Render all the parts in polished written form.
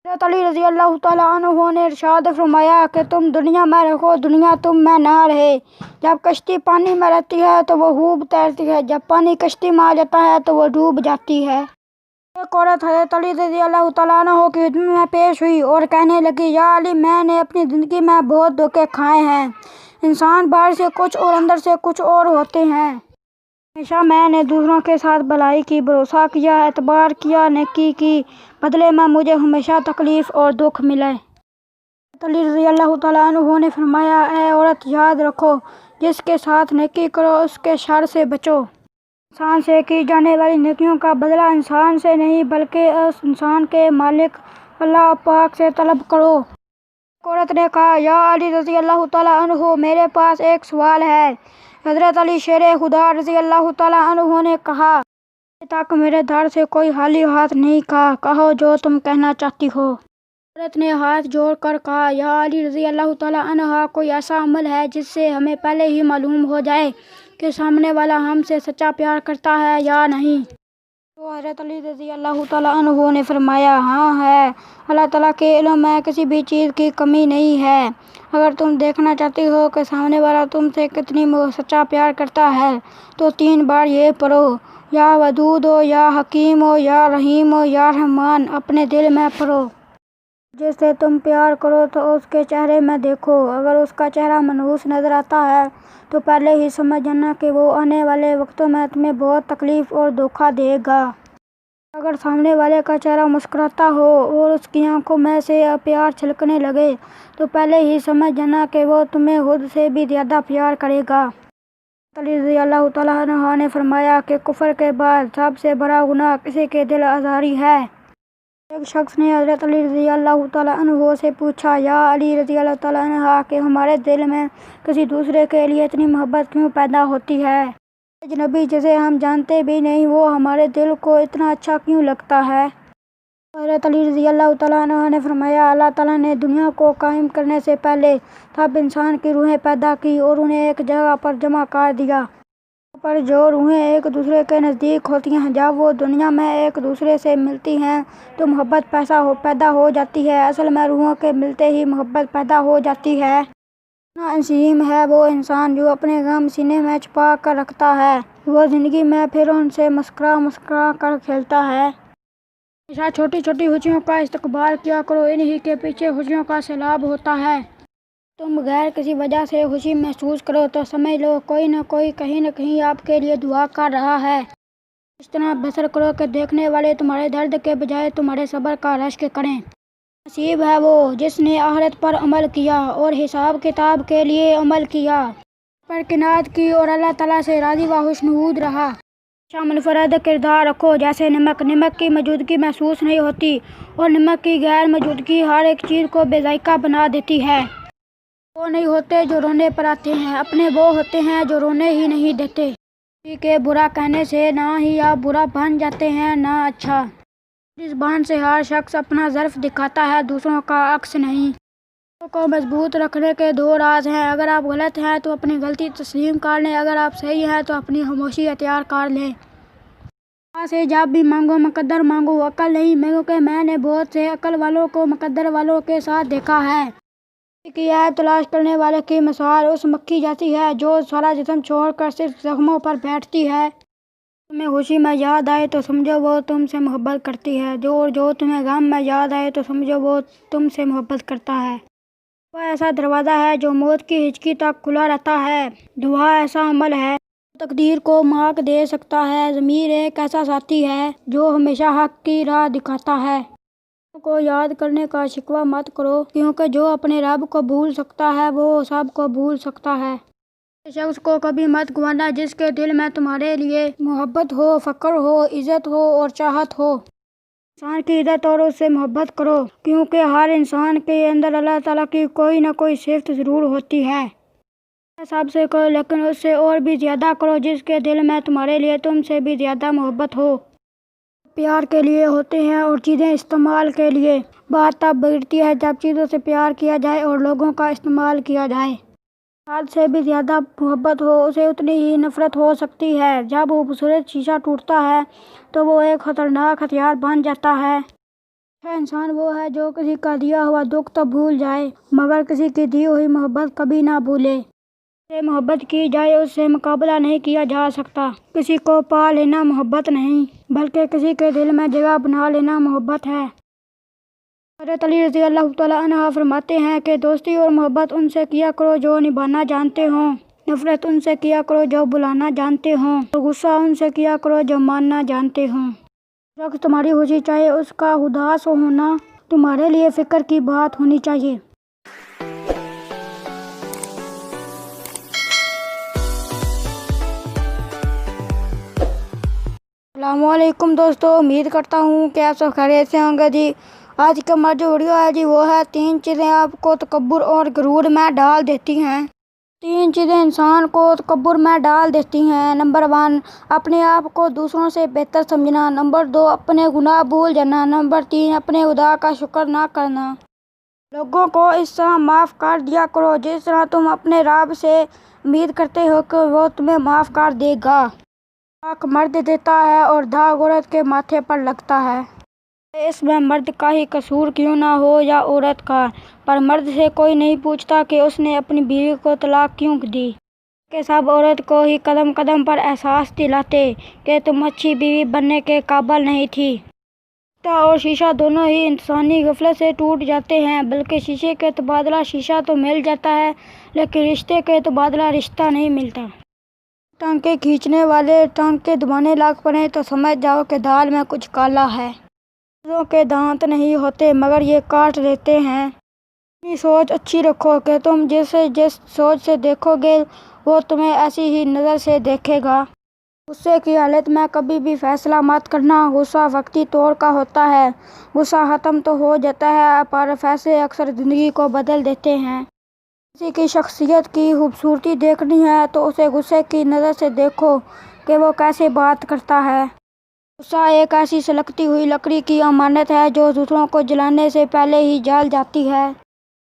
हज़रत अली रज़ी अल्लाह तआला अन्हु ने इरशाद फरमाया कि तुम दुनिया में रहो, दुनिया तुम में ना रहे। जब कश्ती पानी में रहती है तो वो खूब तैरती है, जब पानी कश्ती में आ जाता है तो वो डूब जाती है। एक औरत हज़रत अली रज़ी अल्लाह तआला अन्हु की खिदमत में पेश हुई और कहने लगी, या अली, मैंने अपनी ज़िंदगी में बहुत धोखे खाए हैं। इंसान बाहर से कुछ और अंदर से कुछ और होते हैं। हमेशा मैंने दूसरों के साथ भलाई की, भरोसा किया, एतबार किया, नेकी की, बदले में मुझे हमेशा तकलीफ़ और दुख मिले। अली रज़ी अल्लाह तआला अन्हु ने फरमाया, ऐ औरत, याद रखो, जिसके साथ नेकी करो उसके शर से बचो। इंसान से की जाने वाली नेकियों का बदला इंसान से नहीं बल्कि उस इंसान के मालिक अल्लाह पाक से तलब करो। औरत ने कहा, या अली रज़ी अल्लाह तआला अन्हु, मेरे पास एक सवाल है। हज़रत अली शेर खुदा रज़ी अल्लाह तआला अन्हु ने कहा, अभी तक मेरे दर से कोई खाली हाथ नहीं कहा, कहो जो तुम कहना चाहती हो। औरत ने हाथ जोड़ कर कहा, या अली रज़ी अल्लाह तआला अन्हा, कोई ऐसा अमल है जिससे हमें पहले ही मालूम हो जाए कि सामने वाला हमसे सच्चा प्यार करता है या नहीं। तो हज़रत अली रज़ी अल्लाह तआला अन्हु ने फरमाया, हाँ है, अल्लाह ताला के इल्म में किसी भी चीज़ की कमी नहीं है। अगर तुम देखना चाहती हो कि सामने वाला तुमसे कितनी सच्चा प्यार करता है तो 3 बार ये पढ़ो, या वदूद हो, या हकीम हो, या रहीम हो, या रहमान, अपने दिल में पढ़ो। जिससे तुम प्यार करो तो उसके चेहरे में देखो, अगर उसका चेहरा मनहूस नज़र आता है तो पहले ही समझ जाना कि वो आने वाले वक्तों में तुम्हें बहुत तकलीफ़ और धोखा देगा। अगर सामने वाले का चेहरा मुस्कुराता हो और उसकी आंखों में से प्यार छलकने लगे तो पहले ही समझ जाना कि वो तुम्हें खुद से भी ज़्यादा प्यार करेगा। अली रज़ी अल्लाह तआला अन्हा ने फरमाया कि कुफ्र के बाद सबसे बड़ा गुनाह किसी के दिल आज़ारी है। एक शख्स ने हज़रत अली रज़ी अल्लाह तआला अन्हु से पूछा, या अली रज़ी अल्लाह तआला अन्हा, कि हमारे दिल में किसी दूसरे के लिए इतनी मोहब्बत क्यों पैदा होती है? अजनबी जिसे हम जानते भी नहीं वो हमारे दिल को इतना अच्छा क्यों लगता है? हज़रत अली रज़ी अल्लाह तआला अन्हा ने फरमाया, अल्लाह ताला ने दुनिया को कायम करने से पहले सब इंसान की रूहें पैदा की और उन्हें एक जगह पर जमा कर दिया। पर जो रूहें एक दूसरे के नज़दीक होती हैं, जब वो दुनिया में एक दूसरे से मिलती हैं तो मोहब्बत पैदा हो जाती है। असल में रूहों के मिलते ही मोहब्बत पैदा हो जाती है। इतना अजीम है वो इंसान जो अपने गम सीने में छुपा कर रखता है, वो ज़िंदगी में फिर उनसे मुस्कुरा कर खेलता है। हमेशा छोटी छोटी खुशियों का इस्तकबाल किया करो, इन्हीं के पीछे खुशियों का सैलाब होता है। तुम गैर किसी वजह से खुशी महसूस करो तो समझ लो कोई न कोई कहीं न कहीं आपके लिए दुआ कर रहा है। इस तरह बसर करो कि देखने वाले तुम्हारे दर्द के बजाय तुम्हारे सब्र का रश्क करें। नसीब है वो जिसने आखिरत पर अमल किया और हिसाब किताब के लिए अमल किया, पर किनात की और अल्लाह ताला से राज़ी व खुशनुद रहा। हमेशा मुनफरद किरदार रखो, जैसे नमक की मौजूदगी महसूस नहीं होती और नमक की गैर मौजूदगी हर एक चीज़ को बेजायका बना देती है। वो नहीं होते जो रोने पर आते हैं, अपने वो होते हैं जो रोने ही नहीं देते। किसी के बुरा कहने से ना ही आप बुरा बन जाते हैं ना अच्छा। इस ज़बान से हर शख्स अपना ज़र्फ दिखाता है, दूसरों का अक्स नहीं। को मजबूत रखने के 2 राज हैं। अगर आप गलत हैं तो अपनी गलती तस्लीम कर लें, अगर आप सही हैं तो अपनी खामोशी अख्तियार कर लें। से जब भी मांगो मुकद्दर मांगो, अकल नहीं, क्योंकि मैंने बहुत से अकल वालों को मुकद्दर वालों के साथ देखा है कि ऐब तलाश करने वाले की मिसाल उस मक्खी जैसी है जो सारा जिस्म छोड़कर सिर्फ जख्मों पर बैठती है। तुम्हें खुशी में याद आए तो समझो वो तुमसे मोहब्बत करती है, जो तुम्हें गम में याद आए तो समझो वो तुमसे मोहब्बत करता है। दुआ ऐसा दरवाज़ा है जो मौत की हिचकी तक खुला रहता है। दुआ ऐसा अमल है जो तकदीर को मार्ग दे सकता है। ज़मीर एक ऐसा साथी है जो हमेशा हक की राह दिखाता है। को याद करने का शिकवा मत करो, क्योंकि जो अपने रब को भूल सकता है वो सब को भूल सकता है। शख्स को कभी मत गंवाना जिसके दिल में तुम्हारे लिए मोहब्बत हो, फ़क्र हो, इज़्ज़त हो और चाहत हो। इंसान की इज़्ज़त और उससे मोहब्बत करो, क्योंकि हर इंसान के अंदर अल्लाह ताला की कोई न कोई सिफ़त ज़रूर होती है। सबसे करो, लेकिन उससे और भी ज़्यादा करो जिसके दिल में तुम्हारे लिए तुमसे भी ज़्यादा मोहब्बत हो। प्यार के लिए होते हैं और चीज़ें इस्तेमाल के लिए। बात तब बिगड़ती है जब चीज़ों से प्यार किया जाए और लोगों का इस्तेमाल किया जाए। हाथ से भी ज़्यादा मोहब्बत हो उसे उतनी ही नफ़रत हो सकती है। जब खूबसूरत शीशा टूटता है तो वो एक ख़तरनाक हथियार बन जाता है। اچھا انسان وہ ہے جو کسی کا دیا ہوا دکھ تو بھول جائے مگر کسی کی دی ہوئی محبت کبھی نہ بھولے۔ سے محبت کی جائے اس سے مقابلہ نہیں کیا جا سکتا۔ کسی کو پا لینا محبت نہیں بلکہ کسی کے دل میں جگہ بنا لینا محبت ہے۔ حضرت علی رضی اللہ تعالیٰ عنہ فرماتے ہیں کہ دوستی اور محبت ان سے کیا کرو جو نبھانا جانتے ہوں، نفرت ان سے کیا کرو جو بلانا جانتے ہوں، اور غصہ ان سے کیا کرو جو ماننا جانتے ہوں۔ شخص تمہاری خوشی چاہے اس کا اداس ہونا تمہارے لیے فکر کی بات ہونی چاہیے۔ السلام علیکم دوستو، امید کرتا ہوں کہ آپ سب خیریت سے ہوں گے جی۔ آج کا ہمارا جو ویڈیو ہے جی وہ ہے 3 چیزیں آپ کو تکبر اور غرور میں ڈال دیتی ہیں۔ 3 چیزیں انسان کو تکبر میں ڈال دیتی ہیں۔ نمبر 1، اپنے آپ کو دوسروں سے بہتر سمجھنا۔ نمبر 2، اپنے گناہ بھول جانا۔ نمبر 3، اپنے خدا کا شکر نہ کرنا۔ لوگوں کو اس طرح معاف کر دیا کرو جس طرح تم اپنے رب سے امید کرتے ہو کہ وہ تمہیں معاف کر دے گا۔ حق مرد دیتا ہے اور داغ عورت کے ماتھے پر لگتا ہے۔ اس میں مرد کا ہی قصور کیوں نہ ہو یا عورت کا، پر مرد سے کوئی نہیں پوچھتا کہ اس نے اپنی بیوی کو طلاق کیوں دی، کہ سب عورت کو ہی قدم قدم پر احساس دلاتے کہ تم اچھی بیوی بننے کے قابل نہیں تھی۔ شیشہ اور شیشہ دونوں ہی انسانی غفلت سے ٹوٹ جاتے ہیں، بلکہ شیشے کے تبادلہ شیشہ تو مل جاتا ہے لیکن رشتے کے تبادلہ رشتہ نہیں ملتا۔ ٹانکے کھینچنے والے ٹانکے دبانے لگ پڑیں تو سمجھ جاؤ کہ دال میں کچھ کالا ہے۔ چیزوں کے دانت نہیں ہوتے مگر یہ کاٹ دیتے ہیں۔ اپنی سوچ اچھی رکھو کہ تم جس سوچ سے دیکھو گے وہ تمہیں ایسی ہی نظر سے دیکھے گا۔ غصے کی حالت میں کبھی بھی فیصلہ مت کرنا۔ غصہ وقتی طور کا ہوتا ہے، غصہ ختم تو ہو جاتا ہے پر فیصلے اکثر زندگی کو بدل دیتے ہیں۔ کسی کی شخصیت کی خوبصورتی دیکھنی ہے تو اسے غصے کی نظر سے دیکھو کہ وہ کیسے بات کرتا ہے۔ غصہ ایک ایسی سلگتی ہوئی لکڑی کی امانت ہے جو دوسروں کو جلانے سے پہلے ہی جل جاتی ہے۔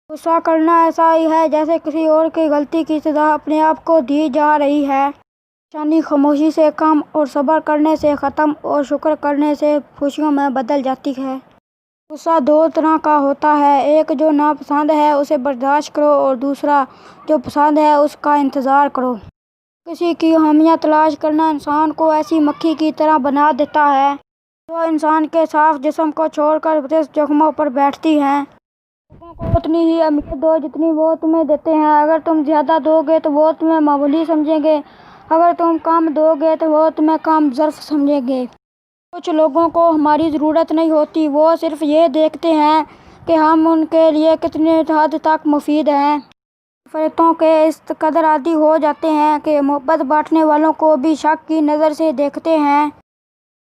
غصہ کرنا ایسا ہی ہے جیسے کسی اور کی غلطی کی سزا اپنے آپ کو دی جا رہی ہے۔ پریشانی خاموشی سے کم اور صبر کرنے سے ختم اور شکر کرنے سے خوشیوں میں بدل جاتی ہے۔ غصہ 2 طرح کا ہوتا ہے، ایک جو ناپسند ہے اسے برداشت کرو اور دوسرا جو پسند ہے اس کا انتظار کرو۔ کسی کی خامیاں تلاش کرنا انسان کو ایسی مکھی کی طرح بنا دیتا ہے جو انسان کے صاف جسم کو چھوڑ کر زخموں پر بیٹھتی ہیں۔ لوگوں کو اتنی ہی اہمیت دو جتنی وہ تمہیں دیتے ہیں۔ اگر تم زیادہ دو گے تو وہ تمہیں معمولی سمجھیں گے، اگر تم کم دو گے تو وہ تمہیں کم ظرف سمجھیں گے۔ کچھ لوگوں کو ہماری ضرورت نہیں ہوتی، وہ صرف یہ دیکھتے ہیں کہ ہم ان کے لیے کتنے حد تک مفید ہیں۔ نفرتوں کے اس قدر عادی ہو جاتے ہیں کہ محبت بانٹنے والوں کو بھی شک کی نظر سے دیکھتے ہیں۔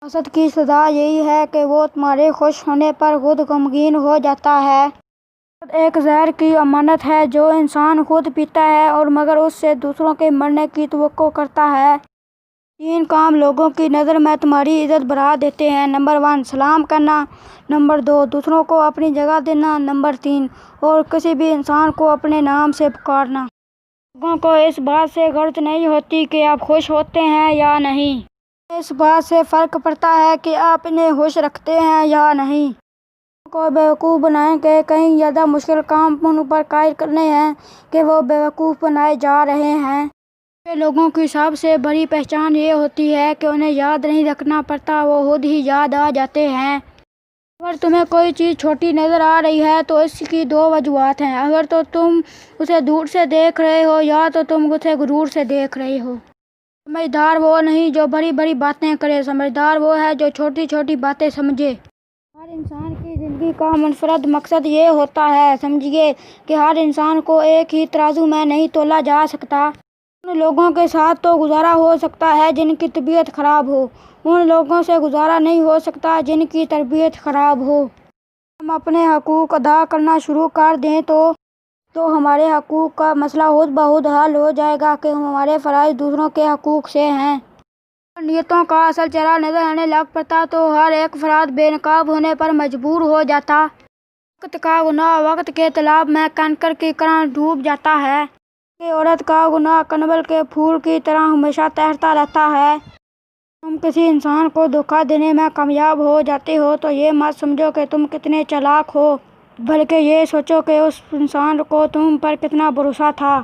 حسد کی سزا یہی ہے کہ وہ تمہارے خوش ہونے پر خود غمگین ہو جاتا ہے۔ حسد ایک زہر کی امانت ہے جو انسان خود پیتا ہے اور مگر اس سے دوسروں کے مرنے کی توقع کرتا ہے۔ 3 کام لوگوں کی نظر میں تمہاری عزت بڑھا دیتے ہیں۔ نمبر 1، سلام کرنا۔ نمبر 2، دوسروں کو اپنی جگہ دینا۔ نمبر 3، اور کسی بھی انسان کو اپنے نام سے پکارنا۔ لوگوں کو اس بات سے غرض نہیں ہوتی کہ آپ خوش ہوتے ہیں یا نہیں، اس بات سے فرق پڑتا ہے کہ آپ انہیں خوش رکھتے ہیں یا نہیں۔ لوگوں کو بیوقوف بنائیں کہ کہیں زیادہ مشکل کام ان پر قائل کرنے ہیں کہ وہ بیوقوف بنائے جا رہے ہیں۔ لوگوں کی سب سے بڑی پہچان یہ ہوتی ہے کہ انہیں یاد نہیں رکھنا پڑتا، وہ خود ہی یاد آ جاتے ہیں۔ اگر تمہیں کوئی چیز چھوٹی نظر آ رہی ہے تو اس کی 2 وجوہات ہیں، اگر تو تم اسے دور سے دیکھ رہے ہو یا تو تم اسے غرور سے دیکھ رہے ہو۔ سمجھدار وہ نہیں جو بڑی بڑی باتیں کرے، سمجھدار وہ ہے جو چھوٹی چھوٹی باتیں سمجھے۔ ہر انسان کی زندگی کا منفرد مقصد یہ ہوتا ہے، سمجھیے کہ ہر انسان کو ایک ہی ترازو میں نہیں تولا جا سکتا۔ ان لوگوں کے ساتھ تو گزارا ہو سکتا ہے جن کی طبیعت خراب ہو، ان لوگوں سے گزارا نہیں ہو سکتا جن کی تربیت خراب ہو۔ ہم اپنے حقوق ادا کرنا شروع کر دیں تو ہمارے حقوق کا مسئلہ خود بخود حل ہو جائے گا کہ ہمارے فرائض دوسروں کے حقوق سے ہیں۔ اگر نیتوں کا اصل چہرہ نظر آنے لگ پڑتا تو ہر ایک فرد بے نقاب ہونے پر مجبور ہو جاتا۔ وقت کا گناہ وقت کے تالاب میں کنکر کی طرح ڈوب جاتا ہے، کہ عورت کا گناہ کنبل کے پھول کی طرح ہمیشہ تیرتا رہتا ہے۔ تم کسی انسان کو دھوکا دینے میں کامیاب ہو جاتے ہو تو یہ مت سمجھو کہ تم کتنے چالاک ہو، بلکہ یہ سوچو کہ اس انسان کو تم پر کتنا بھروسہ تھا۔